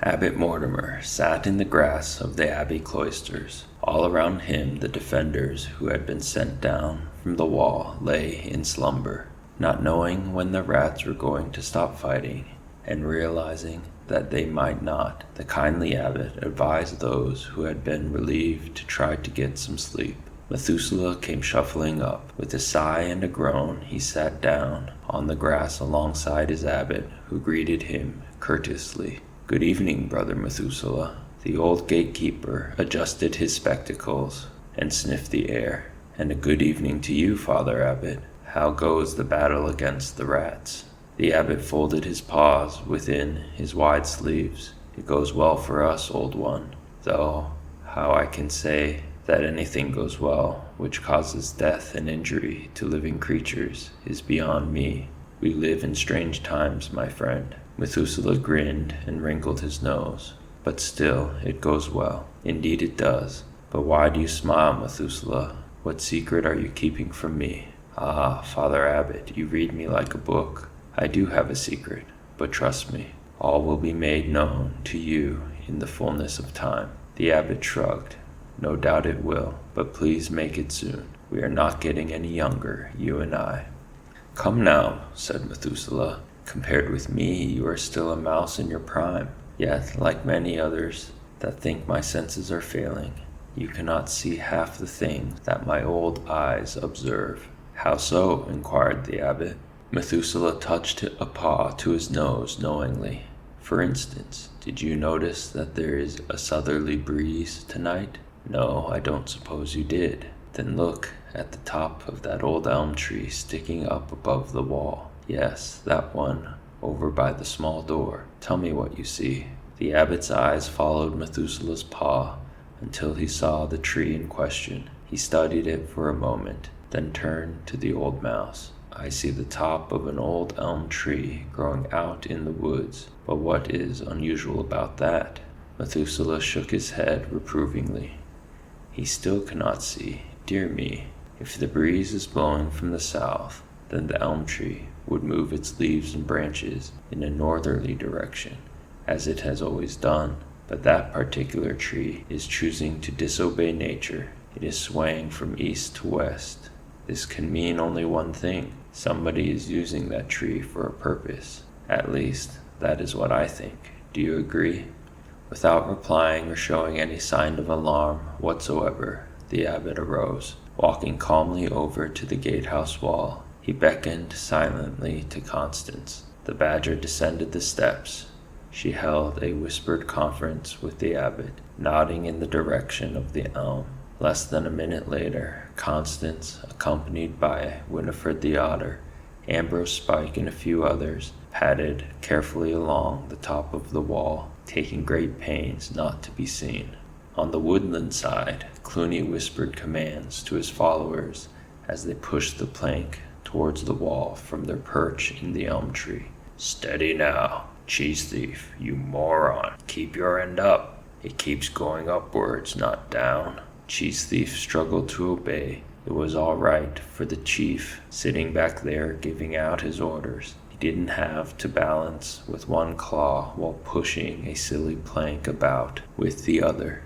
Abbot Mortimer sat in the grass of the abbey cloisters. All around him the defenders who had been sent down from the wall lay in slumber, not knowing when the rats were going to stop fighting, and realizing that they might not. The kindly abbot advised those who had been relieved to try to get some sleep. Methuselah came shuffling up. With a sigh and a groan, he sat down on the grass alongside his abbot, who greeted him courteously. "Good evening, Brother Methuselah." The old gatekeeper adjusted his spectacles and sniffed the air. "And a good evening to you, Father Abbot. How goes the battle against the rats?" The abbot folded his paws within his wide sleeves. "It goes well for us, old one, though how I can say that anything goes well which causes death and injury to living creatures is beyond me. We live in strange times, my friend." Methuselah grinned and wrinkled his nose. "But still, it goes well." "Indeed it does. But why do you smile, Methuselah? What secret are you keeping from me?" "Ah, Father Abbot, you read me like a book. I do have a secret, but trust me, all will be made known to you in the fullness of time." The abbot shrugged. "No doubt it will, but please make it soon. We are not getting any younger, you and I." "Come now," said Methuselah. "Compared with me, you are still a mouse in your prime. Yet, like many others that think my senses are failing, you cannot see half the things that my old eyes observe." "How so?" inquired the abbot. Methuselah touched a paw to his nose knowingly. "For instance, did you notice that there is a southerly breeze tonight?" "No, I don't suppose you did." "Then look at the top of that old elm tree sticking up above the wall." "Yes, that one over by the small door. Tell me what you see." The abbot's eyes followed Methuselah's paw until he saw the tree in question. He studied it for a moment, then turned to the old mouse. "I see the top of an old elm tree growing out in the woods, but what is unusual about that?" Methuselah shook his head reprovingly. He still cannot see. Dear me, if the breeze is blowing from the south, then the elm tree would move its leaves and branches in a northerly direction, as it has always done. But that particular tree is choosing to disobey nature. It is swaying from east to west. This can mean only one thing. Somebody is using that tree for a purpose. At least, that is what I think. Do you agree? Without replying or showing any sign of alarm whatsoever, the abbot arose. Walking calmly over to the gatehouse wall, he beckoned silently to Constance. The badger descended the steps. She held a whispered conference with the abbot, nodding in the direction of the elm. Less than a minute later, Constance, accompanied by Winifred the otter, Ambrose Spike, and a few others, padded carefully along the top of the wall, taking great pains not to be seen. On the woodland side, Clooney whispered commands to his followers as they pushed the plank towards the wall from their perch in the elm tree. "Steady now, cheese thief, you moron. Keep your end up. It keeps going upwards, not down." Cheese thief struggled to obey. It was all right for the chief, sitting back there giving out his orders. He didn't have to balance with one claw while pushing a silly plank about with the other.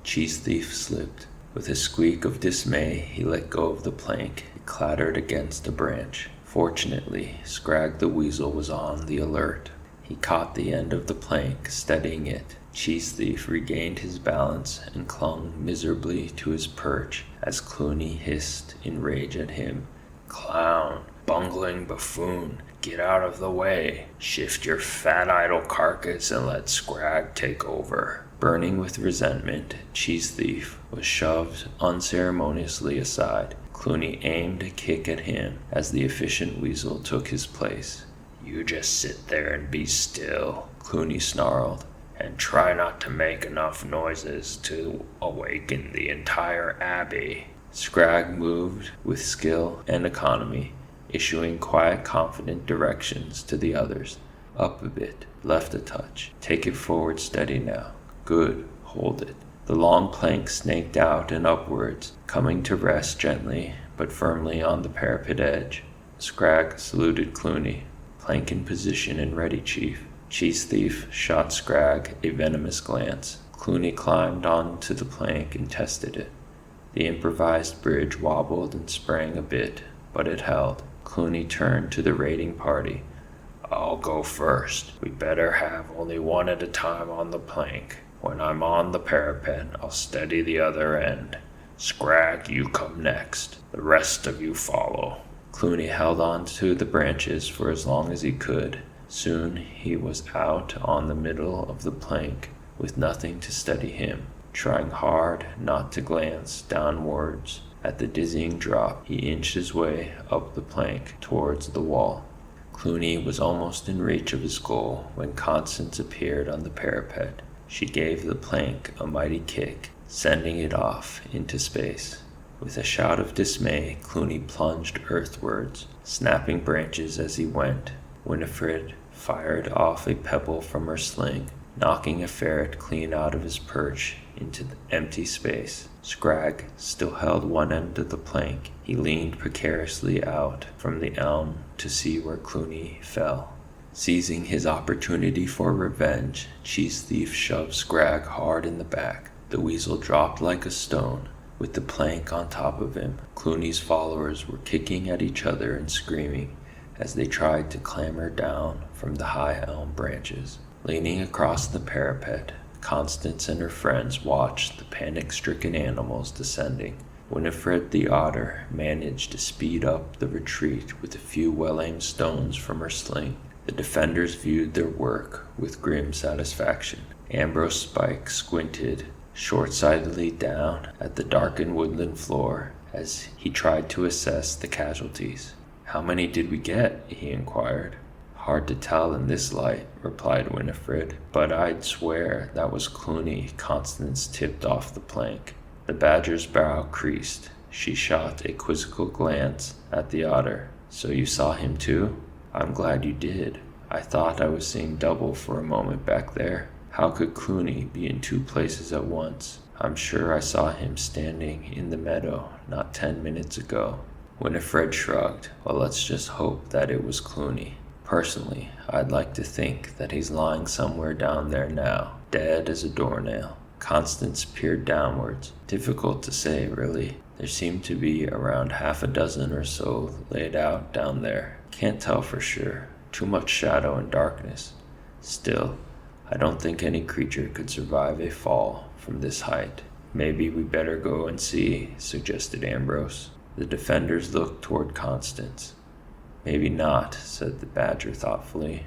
Cheese thief slipped. With a squeak of dismay, he let go of the plank. It clattered against a branch. Fortunately, Scrag the weasel was on the alert. He caught the end of the plank, steadying it. Cheese thief regained his balance and clung miserably to his perch as Clooney hissed in rage at him. "Clown, bungling buffoon, get out of the way. Shift your fat idle carcass and let Scrag take over." Burning with resentment, Cheese thief was shoved unceremoniously aside. Clooney aimed a kick at him as the efficient weasel took his place. "You just sit there and be still," Clooney snarled, "and try not to make enough noises to awaken the entire abbey." Scrag moved with skill and economy, issuing quiet, confident directions to the others. "Up a bit, left a touch. Take it forward steady now. Good, hold it." The long plank snaked out and upwards, coming to rest gently but firmly on the parapet edge. Scrag saluted Clooney. "Plank in position and ready, Chief." Cheese Thief shot Scragg a venomous glance. Clooney climbed onto the plank and tested it. The improvised bridge wobbled and sprang a bit, but it held. Clooney turned to the raiding party. "I'll go first. We better have only one at a time on the plank. When I'm on the parapet, I'll steady the other end. Scragg, you come next. The rest of you follow." Clooney held on to the branches for as long as he could. Soon he was out on the middle of the plank with nothing to steady him. Trying hard not to glance downwards at the dizzying drop, he inched his way up the plank towards the wall. Clooney was almost in reach of his goal when Constance appeared on the parapet. She gave the plank a mighty kick, sending it off into space. With a shout of dismay, Clooney plunged earthwards, snapping branches as he went. Winifred fired off a pebble from her sling, knocking a ferret clean out of his perch into the empty space. Scragg still held one end of the plank. He leaned precariously out from the elm to see where Clooney fell. Seizing his opportunity for revenge, Cheese Thief shoved Scragg hard in the back. The weasel dropped like a stone, with the plank on top of him. Clooney's followers were kicking at each other and screaming as they tried to clamber down from the high elm branches. Leaning across the parapet, Constance and her friends watched the panic-stricken animals descending. Winifred the otter managed to speed up the retreat with a few well-aimed stones from her sling. The defenders viewed their work with grim satisfaction. Ambrose Spike squinted short-sightedly down at the darkened woodland floor as he tried to assess the casualties. "How many did we get?" he inquired. "Hard to tell in this light," replied Winifred, "but I'd swear that was Clooney Constance tipped off the plank." The badger's brow creased. She shot a quizzical glance at the otter. "So you saw him too? I'm glad you did. I thought I was seeing double for a moment back there. How could Clooney be in two places at once? I'm sure I saw him standing in the meadow not 10 minutes ago." Winifred shrugged. "Well, let's just hope that it was Clooney. Personally, I'd like to think that he's lying somewhere down there now, dead as a doornail." Constance peered downwards. "Difficult to say, really. There seemed to be around half a dozen or so laid out down there. Can't tell for sure. Too much shadow and darkness. Still, I don't think any creature could survive a fall from this height." "Maybe we better go and see," suggested Ambrose. The defenders looked toward Constance. "Maybe not," said the badger thoughtfully.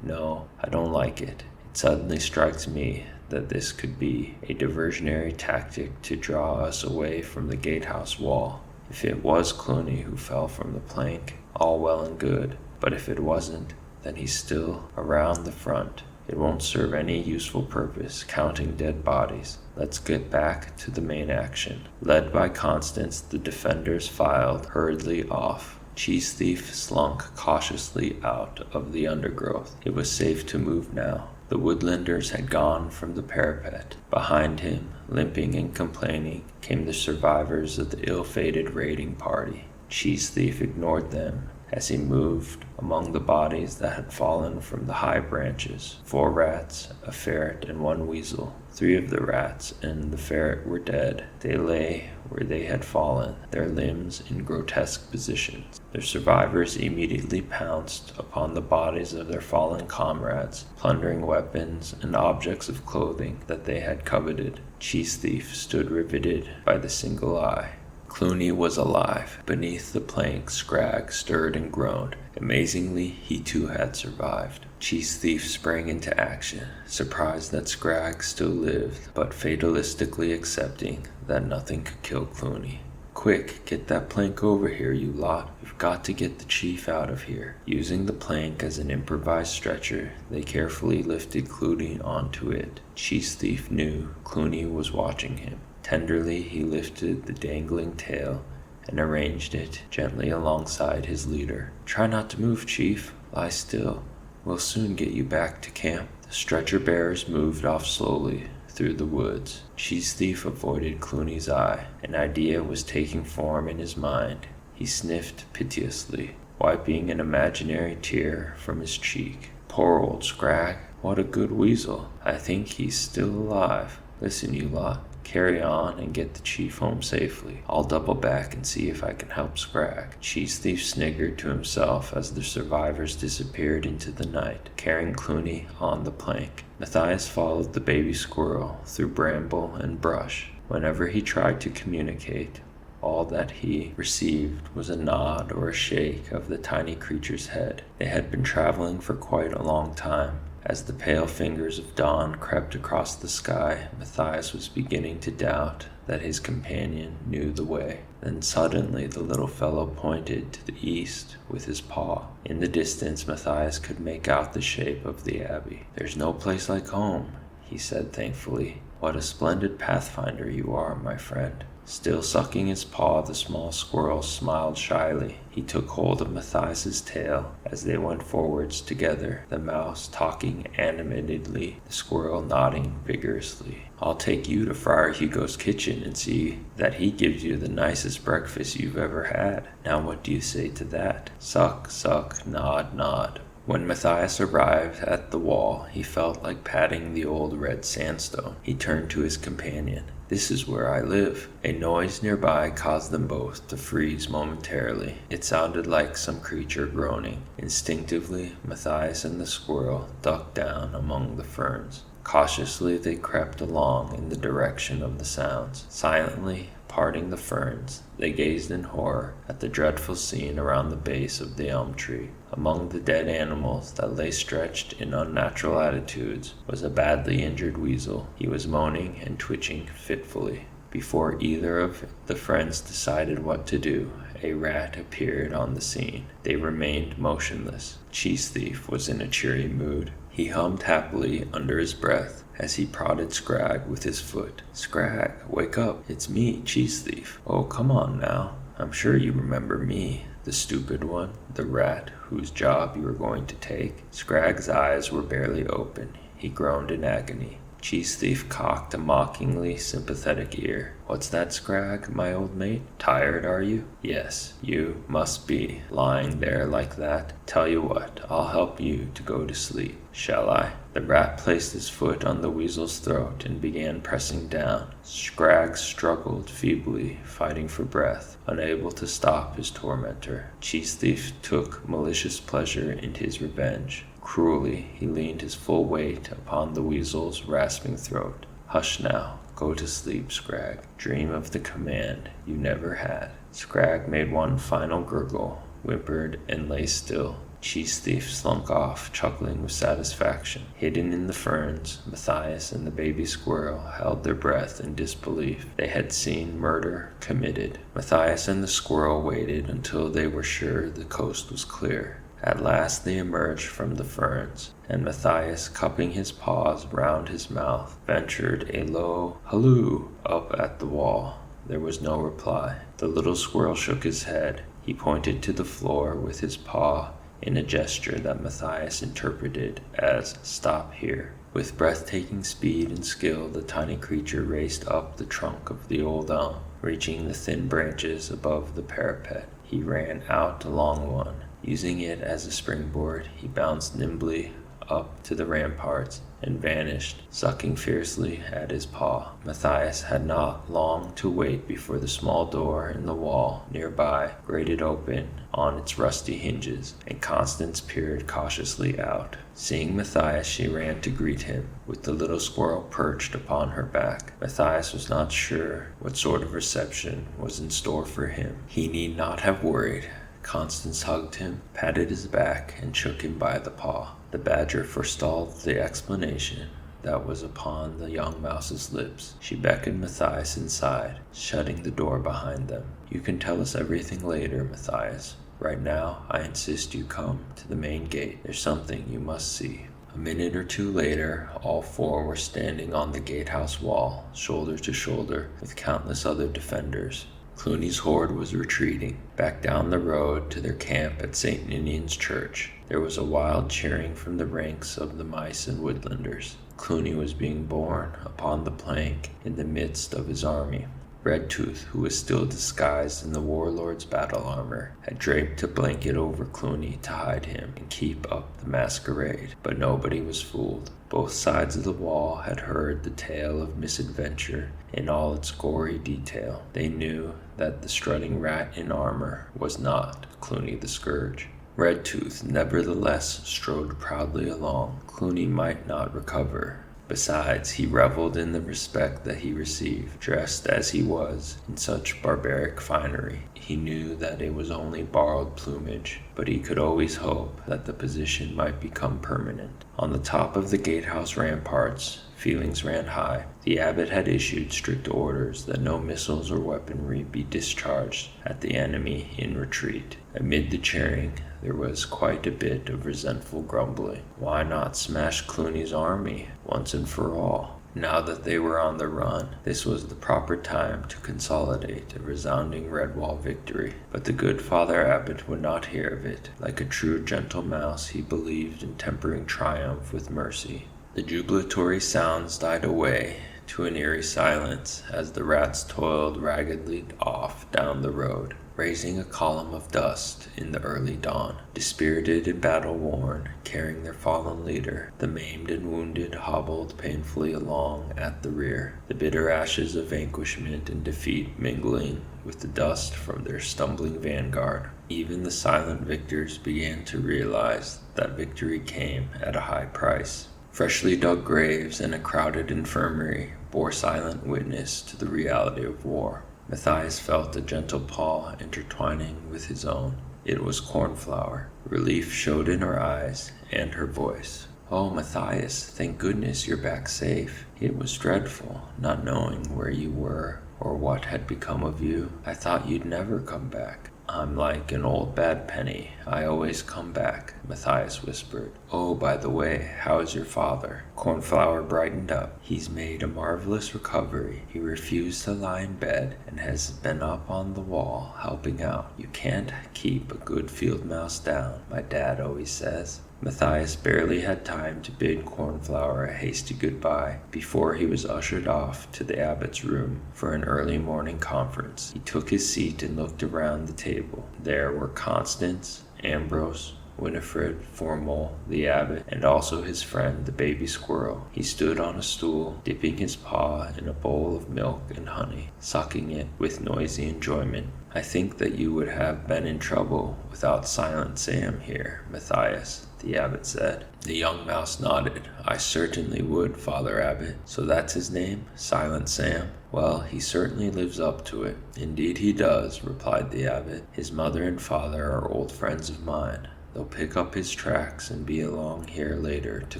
"No, I don't like it. It suddenly strikes me that this could be a diversionary tactic to draw us away from the gatehouse wall. If it was Clooney who fell from the plank, all well and good. But if it wasn't, then he's still around the front. It won't serve any useful purpose counting dead bodies. Let's get back to the main action." Led by Constance, the defenders filed hurriedly off. Cheese Thief slunk cautiously out of the undergrowth. It was safe to move now. The woodlanders had gone from the parapet. Behind him, limping and complaining, came the survivors of the ill-fated raiding party. Cheese Thief ignored them as he moved among the bodies that had fallen from the high branches. 4 rats, a ferret, and 1 weasel. 3 of the rats and the ferret were dead. They lay where they had fallen, their limbs in grotesque positions. The survivors immediately pounced upon the bodies of their fallen comrades, plundering weapons and objects of clothing that they had coveted. Cheese Thief stood riveted by the single eye. Clooney was alive. Beneath the plank, Scragg stirred and groaned. Amazingly, he too had survived. Cheese Thief sprang into action, surprised that Scragg still lived, but fatalistically accepting that nothing could kill Clooney. "Quick, get that plank over here, you lot. We've got to get the chief out of here." Using the plank as an improvised stretcher, they carefully lifted Clooney onto it. Cheese Thief knew Clooney was watching him. Tenderly, he lifted the dangling tail and arranged it gently alongside his leader. "Try not to move, Chief. Lie still. We'll soon get you back to camp." The stretcher bearers moved off slowly through the woods. Cheese Thief avoided Clooney's eye. An idea was taking form in his mind. He sniffed piteously, wiping an imaginary tear from his cheek. Poor old Scrag. What a good weasel. I think he's still alive. Listen, you lot. Carry on and get the chief home safely. I'll double back and see if I can help Scrag. Cheese Thief sniggered to himself as the survivors disappeared into the night, carrying Clooney on the plank. Matthias followed the baby squirrel through bramble and brush. Whenever he tried to communicate, all that he received was a nod or a shake of the tiny creature's head. They had been traveling for quite a long time. As the pale fingers of dawn crept across the sky, Matthias was beginning to doubt that his companion knew the way. Then suddenly the little fellow pointed to the east with his paw. In the distance, Matthias could make out the shape of the abbey. "There's no place like home," he said thankfully. "What a splendid pathfinder you are, my friend." Still sucking his paw, the small squirrel smiled shyly. He took hold of Matthias's tail as they went forwards together, the mouse talking animatedly, the squirrel nodding vigorously. "I'll take you to Friar Hugo's kitchen and see that he gives you the nicest breakfast you've ever had. Now what do you say to that?" Suck, suck, nod, nod. When Matthias arrived at the wall, he felt like patting the old red sandstone. He turned to his companion. "This is where I live." A noise nearby caused them both to freeze momentarily. It sounded like some creature groaning. Instinctively, Matthias and the squirrel ducked down among the ferns. Cautiously, they crept along in the direction of the sounds. Silently, parting the ferns, they gazed in horror at the dreadful scene around the base of the elm tree. Among the dead animals that lay stretched in unnatural attitudes was a badly injured weasel. He was moaning and twitching fitfully. Before either of the friends decided what to do, a rat appeared on the scene. They remained motionless. Cheese Thief was in a cheery mood. He hummed happily under his breath as he prodded Scrag with his foot. "Scrag, wake up. It's me, Cheese Thief. Oh, come on now. I'm sure you remember me, the stupid one, the rat whose job you were going to take." Scrag's eyes were barely open. He groaned in agony. Cheese Thief cocked a mockingly sympathetic ear. "What's that, Scrag, my old mate? Tired, are you?" "Yes, you must be, lying there like that. Tell you what, I'll help you to go to sleep. Shall I?" The rat placed his foot on the weasel's throat and began pressing down. Scrag struggled feebly, fighting for breath, unable to stop his tormentor. Cheese Thief took malicious pleasure in his revenge. Cruelly, he leaned his full weight upon the weasel's rasping throat. "Hush now. Go to sleep, Scrag. Dream of the command you never had." Scrag made one final gurgle, whimpered, and lay still. Cheese Thief slunk off, chuckling with satisfaction. Hidden in the ferns, Matthias and the baby squirrel held their breath in disbelief. They had seen murder committed. Matthias and the squirrel waited until they were sure the coast was clear. At last they emerged from the ferns, and Matthias, cupping his paws round his mouth, ventured a low halloo up at the wall. There was no reply. The little squirrel shook his head. He pointed to the floor with his paw in a gesture that Matthias interpreted as "stop here." With breathtaking speed and skill, the tiny creature raced up the trunk of the old elm, reaching the thin branches above the parapet. He ran out along one. Using it as a springboard, he bounced nimbly up to the ramparts and vanished, sucking fiercely at his paw. Matthias had not long to wait before the small door in the wall nearby grated open on its rusty hinges, and Constance peered cautiously out. Seeing Matthias, she ran to greet him, with the little squirrel perched upon her back. Matthias was not sure what sort of reception was in store for him. He need not have worried. Constance hugged him, patted his back, and shook him by the paw. The badger forestalled the explanation that was upon the young mouse's lips. She beckoned Matthias inside, shutting the door behind them. "You can tell us everything later, Matthias. Right now, I insist you come to the main gate. There's something you must see." A minute or two later, all four were standing on the gatehouse wall, shoulder to shoulder, with countless other defenders. Clooney's horde was retreating, back down the road to their camp at St. Ninian's Church. There was a wild cheering from the ranks of the mice and woodlanders. Clooney was being borne upon the plank in the midst of his army. Redtooth, who was still disguised in the warlord's battle armor, had draped a blanket over Clooney to hide him and keep up the masquerade, but nobody was fooled. Both sides of the wall had heard the tale of misadventure in all its gory detail. They knew that the strutting rat in armor was not Clooney the Scourge. Redtooth nevertheless strode proudly along. Clooney might not recover. Besides, he reveled in the respect that he received, dressed as he was in such barbaric finery. He knew that it was only borrowed plumage, but he could always hope that the position might become permanent. On the top of the gatehouse ramparts, feelings ran high. The abbot had issued strict orders that no missiles or weaponry be discharged at the enemy in retreat. Amid the cheering, there was quite a bit of resentful grumbling. Why not smash Clooney's army once and for all? Now that they were on the run, this was the proper time to consolidate a resounding Redwall victory. But the good Father Abbot would not hear of it. Like a true gentle mouse, he believed in tempering triumph with mercy. The jubilatory sounds died away to an eerie silence as the rats toiled raggedly off down the road, raising a column of dust in the early dawn. Dispirited and battle-worn, carrying their fallen leader, the maimed and wounded hobbled painfully along at the rear, the bitter ashes of vanquishment and defeat mingling with the dust from their stumbling vanguard. Even the silent victors began to realize that victory came at a high price. Freshly dug graves and a crowded infirmary bore silent witness to the reality of war. Matthias felt a gentle paw intertwining with his own. It was Cornflower. Relief showed in her eyes and her voice. "Oh, Matthias, thank goodness you're back safe. It was dreadful, not knowing where you were or what had become of you. I thought you'd never come back." "I'm like an old bad penny. I always come back," Matthias whispered. "Oh, by the way, how is your father?" Cornflower brightened up. "He's made a marvelous recovery. He refused to lie in bed and has been up on the wall helping out. You can't keep a good field mouse down, my dad always says." Matthias barely had time to bid Cornflower a hasty goodbye before he was ushered off to the abbot's room for an early morning conference. He took his seat and looked around the table. There were Constance, Ambrose, Winifred, Formol, the abbot, and also his friend, the baby squirrel. He stood on a stool, dipping his paw in a bowl of milk and honey, sucking it with noisy enjoyment. "I think that you would have been in trouble without Silent Sam here, Matthias," the abbot said. The young mouse nodded. "I certainly would, Father Abbot. So that's his name, Silent Sam? Well, he certainly lives up to it." "Indeed he does," replied the abbot. "His mother and father are old friends of mine. They'll pick up his tracks and be along here later to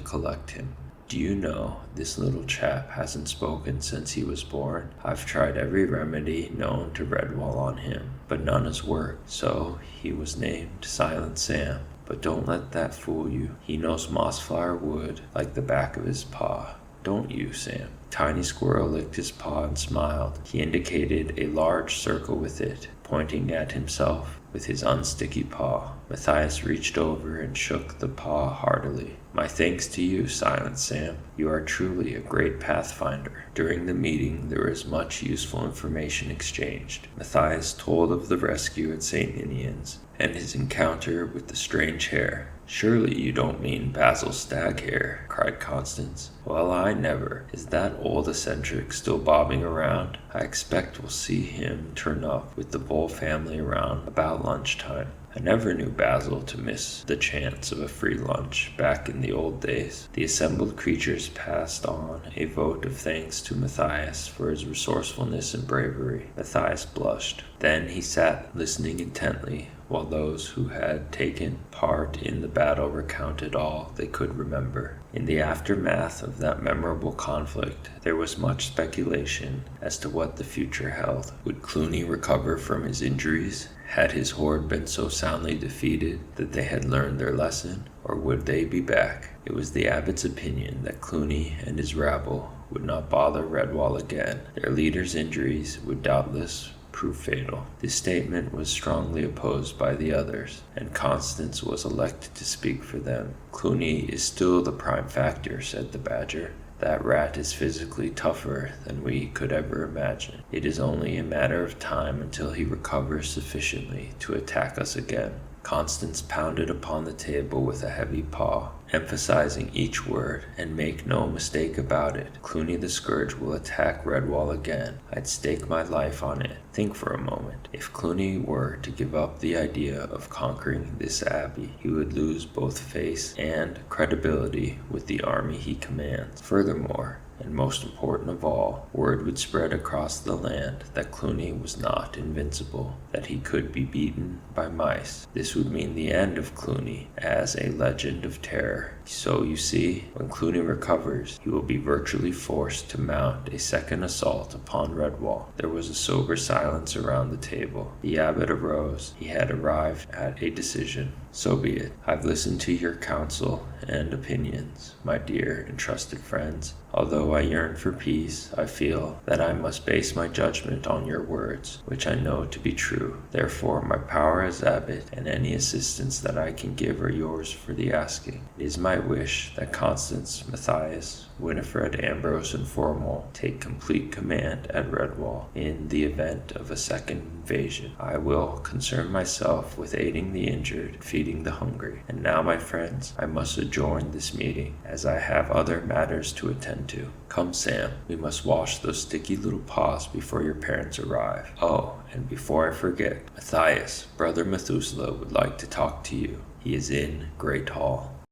collect him. Do you know, this little chap hasn't spoken since he was born. I've tried every remedy known to Redwall on him, but none has worked. So he was named Silent Sam. But don't let that fool you. He knows Mossflower Wood like the back of his paw. Don't you, Sam?" Tiny Squirrel licked his paw and smiled. He indicated a large circle with it, pointing at himself with his unsticky paw. Matthias reached over and shook the paw heartily. "My thanks to you, Silent Sam. You are truly a great pathfinder." During the meeting, there was much useful information exchanged. Matthias told of the rescue at St. Ninian's and his encounter with the strange hare. "Surely you don't mean Basil Staghair," cried Constance. "Well, I never. Is that old eccentric still bobbing around? I expect we'll see him turn up with the Bull family around about lunchtime. I never knew Basil to miss the chance of a free lunch back in the old days." The assembled creatures passed on a vote of thanks to Matthias for his resourcefulness and bravery. Matthias blushed. Then he sat listening intently while those who had taken part in the battle recounted all they could remember. In the aftermath of that memorable conflict, there was much speculation as to what the future held. Would Clooney recover from his injuries? Had his horde been so soundly defeated that they had learned their lesson, or would they be back? It was the abbot's opinion that Clooney and his rabble would not bother Redwall again. Their leader's injuries would doubtless prove fatal. This statement was strongly opposed by the others, and Constance was elected to speak for them. "Clooney is still the prime factor," said the Badger. That rat is physically tougher than we could ever imagine. It is only a matter of time until he recovers sufficiently to attack us again." Constance pounded upon the table with a heavy paw, emphasizing each word, "And make no mistake about it, Clooney the Scourge will attack Redwall again. I'd stake my life on it. Think for a moment. If Clooney were to give up the idea of conquering this abbey, he would lose both face and credibility with the army he commands. Furthermore, and most important of all, word would spread across the land that Clooney was not invincible, that he could be beaten by mice. This would mean the end of Clooney as a legend of terror. So you see, when Clooney recovers, he will be virtually forced to mount a second assault upon Redwall." There was a sober silence around the table. The abbot arose. He had arrived at a decision. "So be it. I've listened to your counsel and opinions, my dear and trusted friends. Although I yearn for peace, I feel that I must base my judgment on your words, which I know to be true. Therefore, my power as abbot and any assistance that I can give are yours for the asking. It is my wish that Constance, Matthias, Winifred, Ambrose, and Formal take complete command at Redwall in the event of a second invasion. I will concern myself with aiding the injured and feeding the hungry. And now, my friends, I must adjourn this meeting, as I have other matters to attend to. Come, Sam, we must wash those sticky little paws before your parents arrive. Oh, and before I forget, Matthias, Brother Methuselah would like to talk to you. He is in Great Hall."